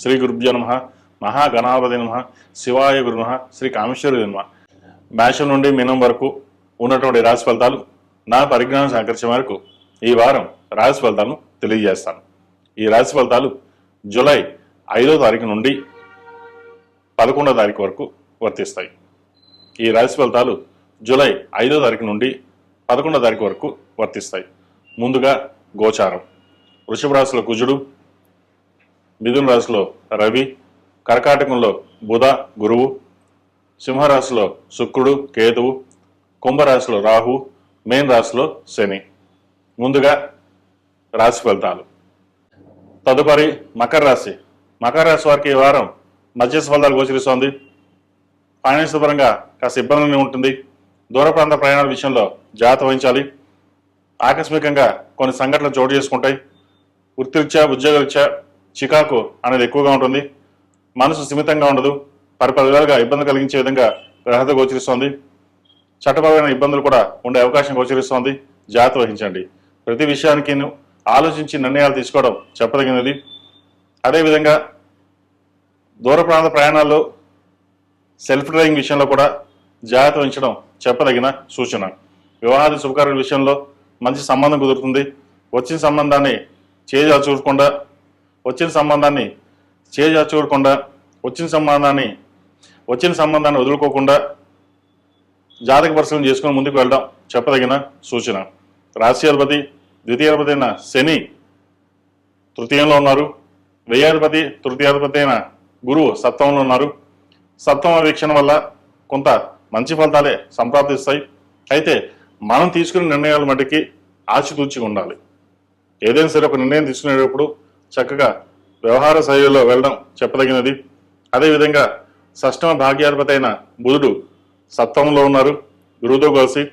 శ్రీ గురుభ్యో నమః, మహాగణాధిపతయే నమః, శివాయ గురు నమః, శ్రీ కామేశ్వరాయ నమః. మేషం నుండి మీనం వరకు ఉన్నటువంటి రాశి ఫలితాలు నా పరిజ్ఞానం సహకరించే వరకు ఈ వారం రాశి ఫలితాలను తెలియజేస్తాను. ఈ రాశి ఫలితాలు జూలై 5వ తారీఖు నుండి 11వ తారీఖు వరకు వర్తిస్తాయి. ఈ రాశి ఫలితాలు జూలై 5వ తారీఖు నుండి 11వ తారీఖు వరకు వర్తిస్తాయి. ముందుగా గోచారం. వృషభ రాశిలో కుజుడు, మిథున రాశిలో రవి, కర్కాటకంలో బుధ గురువు, సింహరాశిలో శుక్రుడు కేతువు, కుంభరాశిలో రాహు, మేన్ రాశిలో శని. ముందుగా రాశి ఫలితాలు. తదుపరి మకర రాశి. మకర రాశి వారికి ఈ వారం మధ్యస్థ ఫలితాలు గోచరిస్తోంది. ఫైనాన్స్ పరంగా కాస్త ఇబ్బందులు ఉంటుంది. దూర ప్రాంత ప్రయాణాల విషయంలో జాగ్రత్త వహించాలి. ఆకస్మికంగా కొన్ని సంఘటనలు చోటు చేసుకుంటాయి. వృత్తిరీత్యా ఉద్యోగరీత్యా చికాకు అనేది ఎక్కువగా ఉంటుంది. మనసు స్థిమితంగా ఉండదు. పరిపరిగా ఇబ్బంది కలిగించే విధంగా గ్రహత గోచరిస్తోంది. చట్టపరమైన ఇబ్బందులు కూడా ఉండే అవకాశం గోచరిస్తోంది. జాగ్రత్త వహించండి. ప్రతి విషయానికి ఆలోచించి నిర్ణయాలు తీసుకోవడం చెప్పదగినది. అదేవిధంగా దూర ప్రాంత ప్రయాణాల్లో సెల్ఫ్ డ్రైవింగ్ విషయంలో కూడా జాగ్రత్త వహించడం చెప్పదగిన సూచన. వివాహాది శుభకార్యాల విషయంలో మంచి సంబంధం కుదురుతుంది. వచ్చిన సంబంధాన్ని చేజార్చూడకుండా వచ్చిన సంబంధాన్ని వదులుకోకుండా జాతక పరిశీలన చేసుకుని ముందుకు వెళ్ళడం చెప్పదగిన సూచన. రాశ్యాధిపతి ద్వితీయాధిపతి అయిన శని తృతీయంలో ఉన్నారు. వ్యయాధిపతి తృతీయాధిపతి అయిన గురువు సప్తమంలో ఉన్నారు. సప్తమ వీక్షణ వల్ల కొంత మంచి ఫలితాలే సంప్రాప్తిస్తాయి. అయితే మనం తీసుకునే నిర్ణయాల మటుకి ఆచితూచిగా ఉండాలి. ఏదైనా సరే ఒక నిర్ణయం తీసుకునేటప్పుడు చక్కగా వ్యవహార శైలిలో వెళ్ళడం చెప్పదగినది. అదేవిధంగా షష్టమ భాగ్యాధిపతి అయిన బుధుడు సప్తమంలో ఉన్నారు గురువుతో కలిసి.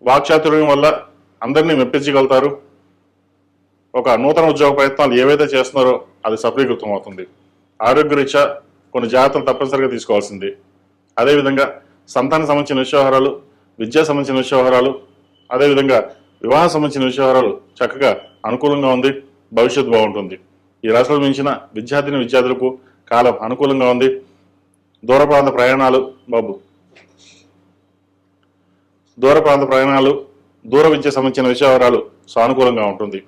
వాక్చాతుర్యం వల్ల అందరినీ మెప్పించగలుగుతారు. ఒక నూతన ఉద్యోగ ప్రయత్నాలు ఏవైతే చేస్తున్నారో అది సఫలీకృతం అవుతుంది. ఆరోగ్యరీత్యా కొన్ని జాగ్రత్తలు తప్పనిసరిగా తీసుకోవాల్సింది. అదేవిధంగా సంతానం సంబంధించిన విషయవహారాలు, విద్యా సంబంధించిన విషయవహారాలు, అదేవిధంగా వివాహం సంబంధించిన విషయవహారాలు చక్కగా అనుకూలంగా ఉంది. భవిష్యత్తు బాగుంటుంది. ఈ రాశిలో మించిన విద్యార్థులకు కాలం అనుకూలంగా ఉంది. దూర ప్రాంత ప్రయాణాలు దూర విద్య సంబంధించిన విషయవహారాలు సానుకూలంగా ఉంటుంది.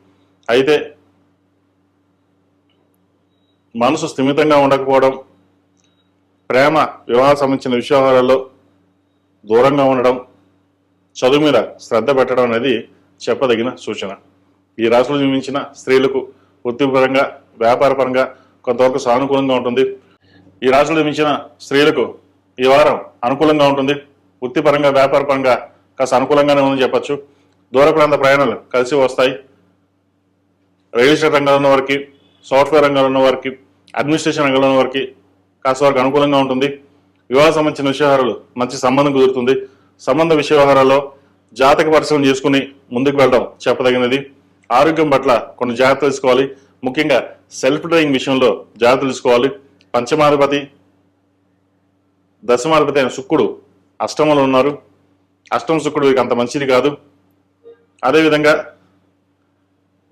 అయితే మనసు స్థిమితంగా ఉండకపోవడం, ప్రేమ వివాహ సంబంధించిన విషయవహారాల్లో దూరంగా ఉండడం, చదువు మీద శ్రద్ధ పెట్టడం అనేది చెప్పదగిన సూచన. ఈ రాశిలో జన్మించిన స్త్రీలకు వృత్తిపరంగా వ్యాపారపరంగా కొంతవరకు సానుకూలంగా ఉంటుంది. ఈ రాశిలో జన్మించిన స్త్రీలకు ఈ వారం అనుకూలంగా ఉంటుంది. వృత్తిపరంగా వ్యాపారపరంగా కాస్త అనుకూలంగానే ఉందని చెప్పచ్చు. దూర ప్రాంత ప్రయాణాలు కలిసి వస్తాయి. రియల్ ఎస్టేట్ రంగంలో ఉన్న వారికి, సాఫ్ట్వేర్ రంగంలో ఉన్న వారికి, అడ్మినిస్ట్రేషన్ రంగంలో ఉన్న వారికి కాస్త వరకు అనుకూలంగా ఉంటుంది. వివాహ సంబంధించిన విషయవహారాలు మంచి సంబంధం కుదురుతుంది. సంబంధ విషయవహారాల్లో జాతక పరిశీలన చేసుకుని ముందుకు వెళ్ళడం చెప్పదగినది. ఆరోగ్యం పట్ల కొన్ని జాగ్రత్తలు తీసుకోవాలి. ముఖ్యంగా సెల్ఫ్ డ్రైవింగ్ విషయంలో జాగ్రత్తలు తీసుకోవాలి. పంచమాధిపతి దశమాధిపతి అయిన శుక్రుడు అష్టమంలో ఉన్నారు. అష్టమ శుక్రుడు వీరికి అంత మంచిది కాదు. అదేవిధంగా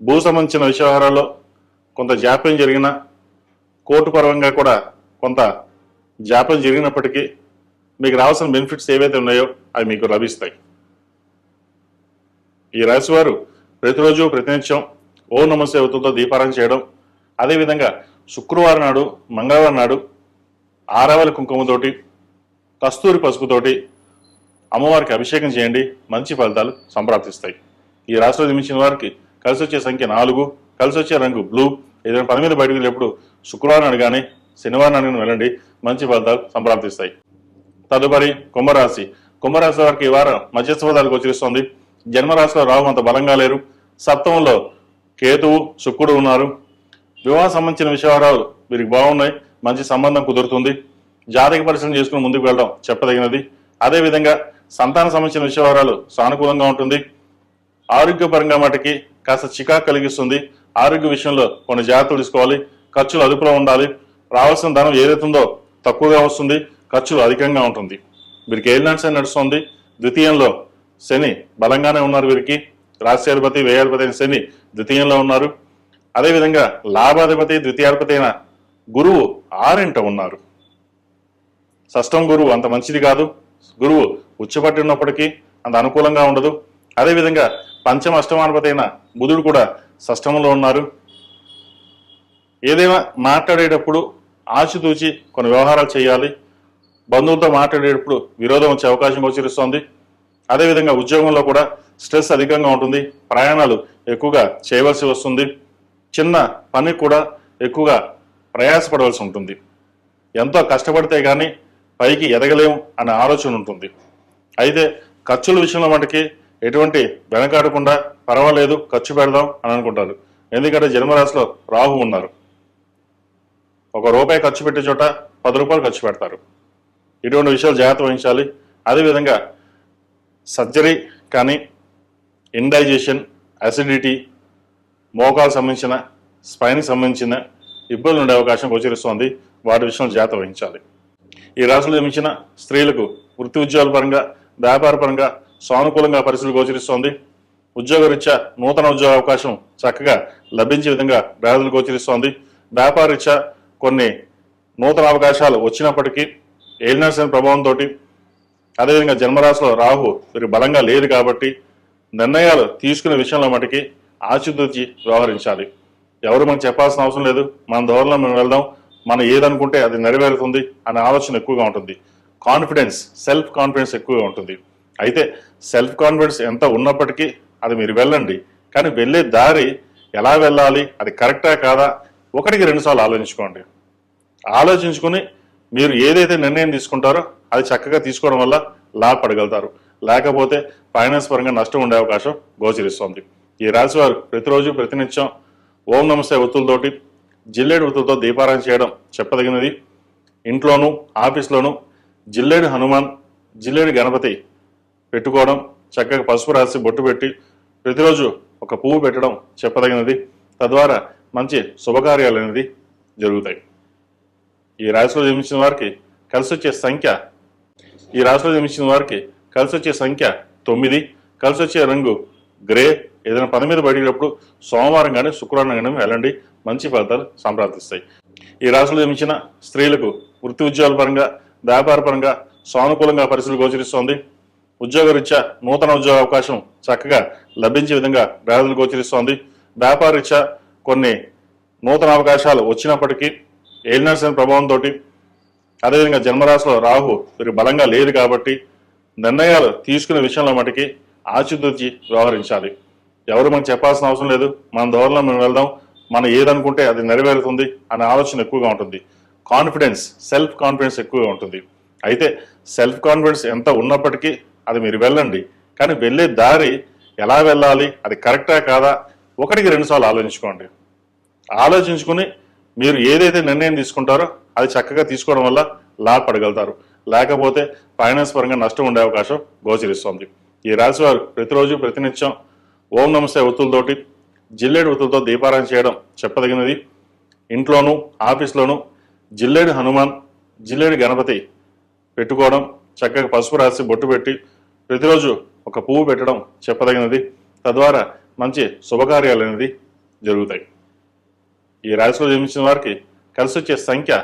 భూ సంబంధించిన విషయవహారాల్లో కొంత జాప్యం జరిగిన, కోర్టు పరంగా కూడా కొంత జాప్యం జరిగినప్పటికీ మీకు రావాల్సిన బెనిఫిట్స్ ఏవైతే ఉన్నాయో అవి మీకు లభిస్తాయి. ఈ రాశి వారు ప్రతిరోజు ప్రతినిత్యం ఓం నమః శివాయతో దీపారాధన చేయడం, అదేవిధంగా శుక్రవారం నాడు, మంగళవారం నాడు ఆరావళి కుంకుమతోటి, కస్తూరి పసుపుతోటి అమ్మవారికి అభిషేకం చేయండి. మంచి ఫలితాలు సంప్రాప్తిస్తాయి. ఈ రాశిలో జన్మించిన వారికి కలిసి వచ్చే సంఖ్య 4, కలిసి వచ్చే రంగు బ్లూ. ఏదైనా పని మీద బయటకు వెళ్ళేప్పుడు శుక్రవారం నాడు కానీ శనివారం నాడు వెళ్ళండి. మంచి ఫలితాలు సంప్రాప్తిస్తాయి. తదుపరి కుంభరాశి. కుంభరాశి వారికి ఈ వారం మధ్యస్థ ఫలితాలు గోచరిస్తోంది. జన్మరాశిలో రాహు అంత బలంగా లేరు. సప్తమంలో కేతువు శుక్రుడు ఉన్నారు. వివాహ సంబంధించిన విషయవహారాలు వీరికి బాగున్నాయి. మంచి సంబంధం కుదురుతుంది. జాతక పరిశీలన చేసుకుని ముందుకు వెళ్ళడం చెప్పదగినది. అదేవిధంగా సంతాన సంబంధించిన విషయవహారాలు సానుకూలంగా ఉంటుంది. ఆరోగ్యపరంగా మటుకి కాస్త చికాకు కలిగిస్తుంది. ఆరోగ్య విషయంలో కొన్ని జాగ్రత్తలు తీసుకోవాలి. ఖర్చులు అదుపులో ఉండాలి. రావాల్సిన ధనం ఏదైతుందో తక్కువగా వస్తుంది. ఖర్చులు అధికంగా ఉంటుంది. వీరికి ఏలినాటి శని నడుస్తుంది. ద్వితీయంలో శని బలంగానే ఉన్నారు. వీరికి రాశ్యాధిపతి వ్యయాధిపతి అయిన శని ద్వితీయంలో ఉన్నారు. అదేవిధంగా లాభాధిపతి ద్వితీయాధిపతి అయిన గురువు 6వ ఉన్నారు. షష్టం గురువు అంత మంచిది కాదు. గురువు ఉచ్చపట్టి ఉన్నప్పటికీ అంత అనుకూలంగా ఉండదు. అదేవిధంగా పంచమ అష్టమాధిపతి అయిన బుధుడు కూడా షష్టంలో ఉన్నారు. ఏదైనా మాట్లాడేటప్పుడు ఆచితూచి కొన్ని వ్యవహారాలు చేయాలి. బంధువులతో మాట్లాడేటప్పుడు విరోధం వచ్చే అవకాశం గోచరిస్తోంది. అదేవిధంగా ఉద్యోగంలో కూడా స్ట్రెస్ అధికంగా ఉంటుంది. ప్రయాణాలు ఎక్కువగా చేయవలసి వస్తుంది. చిన్న పని కూడా ఎక్కువగా ప్రయాసపడవలసి ఉంటుంది. ఎంతో కష్టపడితే కానీ పైకి ఎదగలేము అనే ఆలోచన ఉంటుంది. అయితే ఖర్చుల విషయంలో మటుకి ఎటువంటి వెనకాడకుండా పర్వాలేదు ఖర్చు పెడదాం అని అనుకుంటారు. ఎందుకంటే జన్మరాశిలో రాహు ఉన్నారు. ₹1 ఖర్చు పెట్టే చోట ₹10 ఖర్చు పెడతారు. ఇటువంటి విషయాలు జాగ్రత్త వహించాలి. అదేవిధంగా సర్జరీ కానీ, ఇండైజెషన్, అసిడిటీ, మోకాలకు సంబంధించిన స్పైన్కి సంబంధించిన ఇబ్బందులు ఉండే అవకాశం గోచరిస్తోంది. వాటి విషయంలో జాగ్రత్త వహించాలి. ఈ రాశిలో జన్మించిన స్త్రీలకు వృత్తి ఉద్యోగాల పరంగా, వ్యాపార పరంగా సానుకూలంగా పరిస్థితులు గోచరిస్తోంది. ఉద్యోగరీత్యా నూతన ఉద్యోగ అవకాశం చక్కగా లభించే విధంగా గ్రహాలు గోచరిస్తోంది. వ్యాపార రీత్యా కొన్ని నూతన అవకాశాలు వచ్చినప్పటికీ ఏలినాశన ప్రభావంతో, అదేవిధంగా జన్మరాశిలో రాహు వీరికి బలంగా లేదు కాబట్టి నిర్ణయాలు తీసుకునే విషయంలో మటుకి ఆచితూచి వ్యవహరించాలి. ఎవరు మనకు చెప్పాల్సిన అవసరం లేదు. మన ధోరణిలో మనం వెళ్దాం, మనం ఏదనుకుంటే అది నెరవేరుతుంది అనే ఆలోచన ఎక్కువగా ఉంటుంది. కాన్ఫిడెన్స్, సెల్ఫ్ కాన్ఫిడెన్స్ ఎక్కువగా ఉంటుంది. అయితే సెల్ఫ్ కాన్ఫిడెన్స్ ఎంత ఉన్నప్పటికీ అది మీరు వెళ్ళండి, కానీ వెళ్ళే దారి ఎలా వెళ్ళాలి, అది కరెక్టా కాదా 1-2 సార్లు ఆలోచించుకోండి. ఆలోచించుకుని మీరు ఏదైతే నిర్ణయం తీసుకుంటారో అది చక్కగా తీసుకోవడం వల్ల లాభపడగలుగుతారు. లేకపోతే ఫైనాన్స్ పరంగా నష్టం ఉండే అవకాశం గోచరిస్తుంది. ఈ రాశి వారు ప్రతిరోజు ప్రతినిత్యం ఓం నమస్తే ఒత్తులతోటి, జిల్లేడు ఒత్తులతో దీపారాయణ చేయడం చెప్పదగినది. ఇంట్లోనూ ఆఫీస్లోనూ జిల్లేడు హనుమాన్, జిల్లేడు గణపతి పెట్టుకోవడం, చక్కగా పసుపు రాసి బొట్టు పెట్టి ప్రతిరోజు ఒక పువ్వు పెట్టడం చెప్పదగినది. తద్వారా మంచి శుభకార్యాలు అనేది జరుగుతాయి. ఈ రాశిలో జన్మించిన వారికి కలిసి వచ్చే సంఖ్య 9. కలిసి వచ్చే రంగు గ్రే. ఏదైనా పని మీద బయటప్పుడు సోమవారం కానీ శుక్రవారం కానీ వెళ్ళండి, మంచి ఫలితాలు సంప్రాప్తిస్తాయి. ఈ రాశిలో జన్మించిన స్త్రీలకు వృత్తి ఉద్యోగాల పరంగా, వ్యాపార పరంగా సానుకూలంగా పరిస్థితులు గోచరిస్తోంది. ఉద్యోగరీత్యా నూతన ఉద్యోగ అవకాశం చక్కగా లభించే విధంగా గ్రహాలు గోచరిస్తోంది. వ్యాపార రీత్యా కొన్ని నూతన అవకాశాలు వచ్చినప్పటికీ ఏలినాశన ప్రభావంతో, అదేవిధంగా జన్మరాశిలో రాహు వీరికి బలంగా లేదు కాబట్టి నిర్ణయాలు తీసుకునే విషయంలో మటుకి ఆచితూచి వ్యవహరించాలి. ఎవరు మనకు చెప్పాల్సిన అవసరం లేదు. మన ధోరణిలో మనం వెళ్దాం, మనం ఏదనుకుంటే అది నెరవేరుతుంది అనే ఆలోచన ఎక్కువగా ఉంటుంది. కాన్ఫిడెన్స్, సెల్ఫ్ కాన్ఫిడెన్స్ ఎక్కువగా ఉంటుంది. అయితే సెల్ఫ్ కాన్ఫిడెన్స్ ఎంత ఉన్నప్పటికీ అది మీరు వెళ్ళండి, కానీ వెళ్ళే దారి ఎలా వెళ్ళాలి, అది కరెక్టా కాదా 1-2 సార్లు ఆలోచించుకోండి. ఆలోచించుకుని మీరు ఏదైతే నిర్ణయం తీసుకుంటారో అది చక్కగా తీసుకోవడం వల్ల లాభపడగలుగుతారు. లేకపోతే ఫైనాన్స్ పరంగా నష్టం ఉండే అవకాశం గోచరిస్తోంది. ఈ రాశి వారు ప్రతిరోజు ప్రతినిత్యం ఓం నమస్తే ఒత్తులతోటి, జిల్లేడు ఒత్తులతో దీపారాయణ చేయడం చెప్పదగినది. ఇంట్లోనూ ఆఫీస్లోనూ జిల్లేడు హనుమాన్, జిల్లేడు గణపతి పెట్టుకోవడం, చక్కగా పసుపు రాసి బొట్టు పెట్టి ప్రతిరోజు ఒక పువ్వు పెట్టడం చెప్పదగినది. తద్వారా మంచి శుభకార్యాలు అనేది జరుగుతాయి. ఈ రాశిలో జన్మించిన వారికి కలిసి వచ్చే సంఖ్య